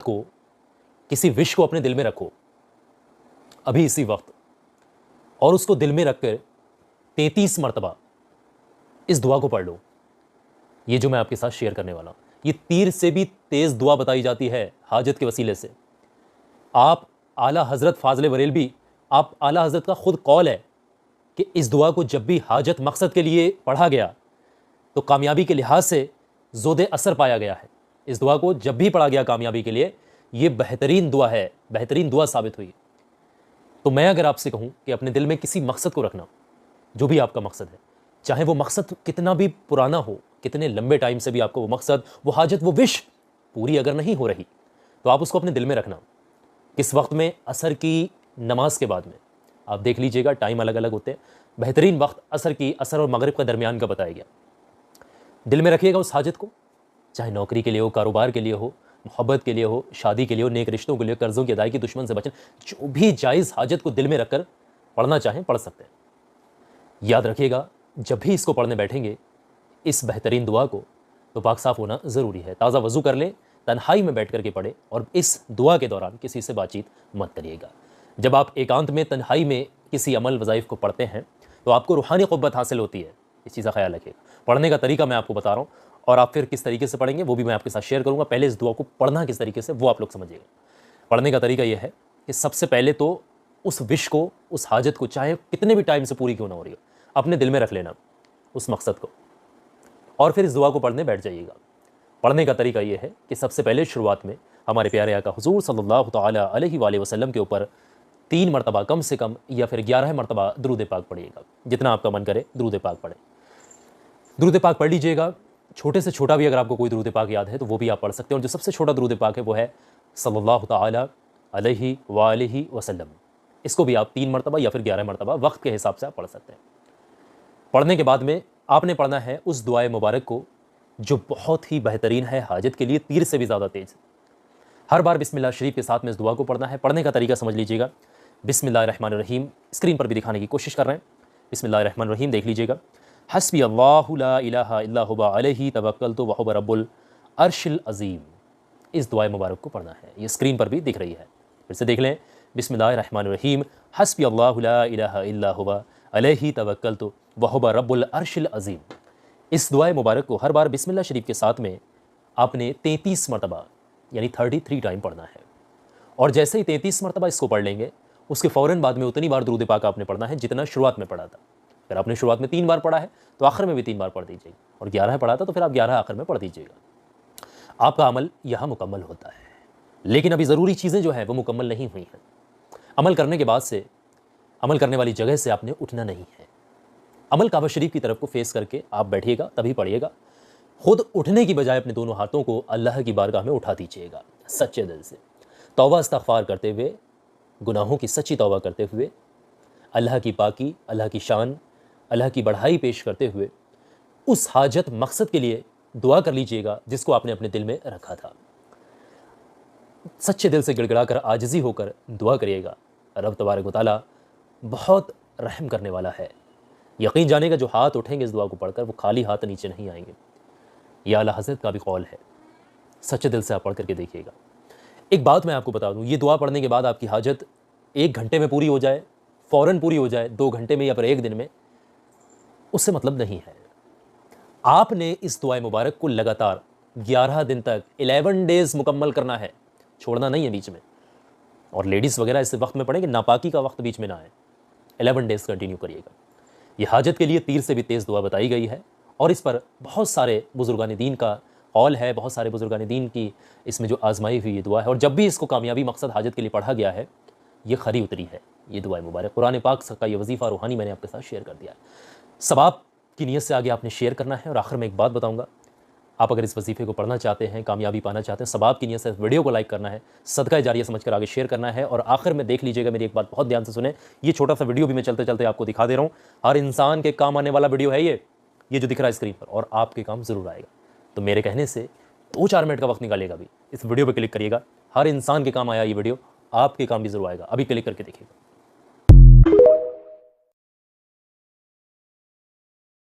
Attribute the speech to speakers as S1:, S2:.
S1: को, किसी विश को अपने दिल में रखो अभी इसी वक्त, और उसको दिल में रखकर 33 मरतबा इस दुआ को पढ़ लो। ये जो मैं आपके साथ शेयर करने वाला हूं, ये तीर से भी तेज दुआ बताई जाती है हाजत के वसीले से। आप आला हजरत फाजले बरेलवी, आप आला हजरत का खुद कौल है कि इस दुआ को जब भी हाजत मकसद के लिए पढ़ा गया तो कामयाबी के लिहाज से ज़ोदे असर पाया गया है। इस दुआ को जब भी पढ़ा गया कामयाबी के लिए, ये बेहतरीन दुआ है, बेहतरीन दुआ साबित हुई। तो मैं अगर आपसे कहूं कि अपने दिल में किसी मकसद को रखना, जो भी आपका मकसद है, चाहे वो मकसद कितना भी पुराना हो, कितने लंबे टाइम से भी आपको वो मकसद, वो हाजत, वो विश पूरी अगर नहीं हो रही, तो आप उसको अपने दिल में रखना। किस वक्त में? असर की नमाज के बाद में। आप देख लीजिएगा, टाइम अलग अलग होते हैं। बेहतरीन वक्त असर और मगरिब का दरमियान का बताया गया। दिल में रखिएगा उस हाजत को, चाहे नौकरी के लिए हो, कारोबार के लिए हो, मोहब्बत के लिए हो, शादी के लिए हो, नेक रिश्तों के लिए, कर्जों की अदायगी, दुश्मन से बचना, जो भी जायज़ हाजत को दिल में रखकर पढ़ना चाहें पढ़ सकते हैं। याद रखिएगा, जब भी इसको पढ़ने बैठेंगे इस बेहतरीन दुआ को, तो पाक साफ होना ज़रूरी है। ताज़ा वज़ू कर लें, तन्हाई में बैठ करके पढ़े, और इस दुआ के दौरान किसी से बातचीत मत करिएगा। जब आप एकांत में, तन्हाई में किसी अमल वज़ाइफ को पढ़ते हैं तो आपको रूहानी क़ुव्वत हासिल होती है। इस चीज़ का ख्याल रखिएगा। पढ़ने का तरीका मैं आपको बता रहा हूँ, और आप फिर किस तरीके से पढ़ेंगे वो भी मैं आपके साथ शेयर करूँगा। पहले इस दुआ को पढ़ना किस तरीके से, वो आप लोग समझिएगा। पढ़ने का तरीका ये है कि सबसे पहले तो उस विश को, उस हाजत को, चाहे कितने भी टाइम से पूरी क्यों ना हो रही हो, अपने दिल में रख लेना उस मकसद को, और फिर इस दुआ को पढ़ने बैठ जाइएगा। पढ़ने का तरीका यह है कि सबसे पहले शुरुआत में हमारे प्यारे आका हुजूर सल्लल्लाहु तआला अलैहि वसल्लम के ऊपर 3 मरतबा कम से कम, या फिर 11 मरतबा दुरूद पाक पढ़िएगा। जितना आपका मन करे दुरूद पाक पढ़ें। दुरूद पाक पढ़ लीजिएगा। छोटे से छोटा भी अगर आपको कोई दुरूद पाक याद है तो वो भी आप पढ़ सकते हैं, और जो सबसे छोटा दुरूद पाक है वो है सल्लल्लाहु तआला अलैहि वसल्लम। इसको भी आप 3 मरतबा या फिर 11 मरतबा वक्त के हिसाब से आप पढ़ सकते हैं। पढ़ने के बाद में आपने पढ़ना है उस दुआए मुबारक को जो बहुत ही बेहतरीन है, हाजत के लिए तीर से भी ज़्यादा तेज़। हर बार बिस्मिल्लाह शरीफ के साथ में इस दुआ को पढ़ना है। पढ़ने का तरीका समझ लीजिएगा। बिस्मिल्लाहिर्रहमानिर्रहीम, स्क्रीन पर भी दिखाने की कोशिश कर रहे हैं। बिस्मिल्लाहिर्रहमानिर्रहीम देख लीजिएगा। हस्बी अल्लाहु ला इलाहा इल्ला हुवा अलैहि तवक्कलतु व हुवा रब्बुल अर्शिल अज़ीम। इस दुआ मुबारक को पढ़ना है। ये स्क्रीन पर भी दिख रही है, फिर से देख लें। बिस्मिल्लाहिर्रहमानिर्रहीम, हस्बी अल्लाहु ला इलाहा इल्ला हुवा अलैहि तवक्कलतु व हुवा रब्बुल अर्शिल अज़ीम। इस दुआ मुबारक को हर बार बिस्मिल्लाह शरीफ के साथ में आपने 33 मरतबा यानी 33 टाइम पढ़ना है। और जैसे ही 33 मरतबा इसको पढ़ लेंगे, उसके फ़ौरन बाद में उतनी बार दुरूद पाक आपने पढ़ना है जितना शुरुआत में पढ़ा था। अगर आपने शुरुआत में 3 बार पढ़ा है तो आखिर में भी 3 बार पढ़ दीजिएगा, और 11 पढ़ा था तो फिर आप 11 आखिर में पढ़ दीजिएगा। आपका अमल यहाँ मुकम्मल होता है। लेकिन अभी ज़रूरी चीज़ें जो हैं वो मुकम्मल नहीं हुई हैं। अमल करने के बाद से, अमल करने वाली जगह से आपने उठना नहीं है। अमल काबा शरीफ की तरफ को फेस करके आप बैठिएगा, तभी पढ़िएगा। खुद उठने की बजाय अपने दोनों हाथों को अल्लाह की बारगाह में उठा दीजिएगा सच्चे दिल से, तौबा इस्तग़फ़ार करते हुए, गुनाहों की सच्ची तौबा करते हुए, अल्लाह की पाकी, अल्लाह की शान, अल्लाह की बढ़ाई पेश करते हुए उस हाजत मकसद के लिए दुआ कर लीजिएगा जिसको आपने अपने दिल में रखा था। सच्चे दिल से गिड़गिड़ा कर, आजिज़ी होकर दुआ करिएगा। रब तबारक व तआला बहुत रहम करने वाला है। यकीन जानेगा जो हाथ उठेंगे इस दुआ को पढ़कर वो खाली हाथ नीचे नहीं आएंगे। यह आला हज़रत का भी कौल है। सच्चे दिल से आप पढ़ करके देखिएगा। एक बात मैं आपको बता दूं, ये दुआ पढ़ने के बाद आपकी हाजत 1 घंटे में पूरी हो जाए, फ़ौरन पूरी हो जाए, 2 घंटे में या फिर 1 दिन में, उससे मतलब नहीं है। आपने इस दुआ मुबारक को लगातार 11 दिन तक 11 डेज़ मुकम्मल करना है, छोड़ना नहीं है बीच में। और लेडीज़ वगैरह इस वक्त में पढ़ेंगे, नापाकी का वक्त बीच में ना आए। 11 डेज़ कंटिन्यू करिएगा। ये हाजत के लिए तीर से भी तेज़ दुआ बताई गई है, और इस पर बहुत सारे बुजुर्गान दीन का कौल है, बहुत सारे बुजुर्गान दीन की इसमें जो आजमाई हुई ये दुआ है। और जब भी इसको कामयाबी मकसद हाजत के लिए पढ़ा गया है, ये खरी उतरी है ये दुआ मुबारक। कुरान पाक का ये वजीफ़ा रूहानी मैंने आपके साथ शेयर कर दिया है। सवाब की नीयत से आगे आपने शेयर करना है। और आखिर में एक बात बताऊँगा, आप अगर इस वजीफ़े को पढ़ना चाहते हैं, कामयाबी पाना चाहते हैं, सवाब की नीयत से वीडियो को लाइक करना है, सदका जारिया समझकर आगे शेयर करना है। और आखिर में देख लीजिएगा, मेरी एक बात बहुत ध्यान से सुने, ये छोटा सा वीडियो भी मैं चलते चलते आपको दिखा दे रहा हूँ। हर इंसान के काम आने वाला वीडियो है ये जो दिख रहा है स्क्रीन पर, और आपके काम ज़रूर आएगा। तो मेरे कहने से 2-4 मिनट का वक्त निकालेगा, भी इस वीडियो पर क्लिक करिएगा। हर इंसान के काम आया ये वीडियो, आपके काम भी ज़रूर आएगा। अभी क्लिक करके देखिएगा।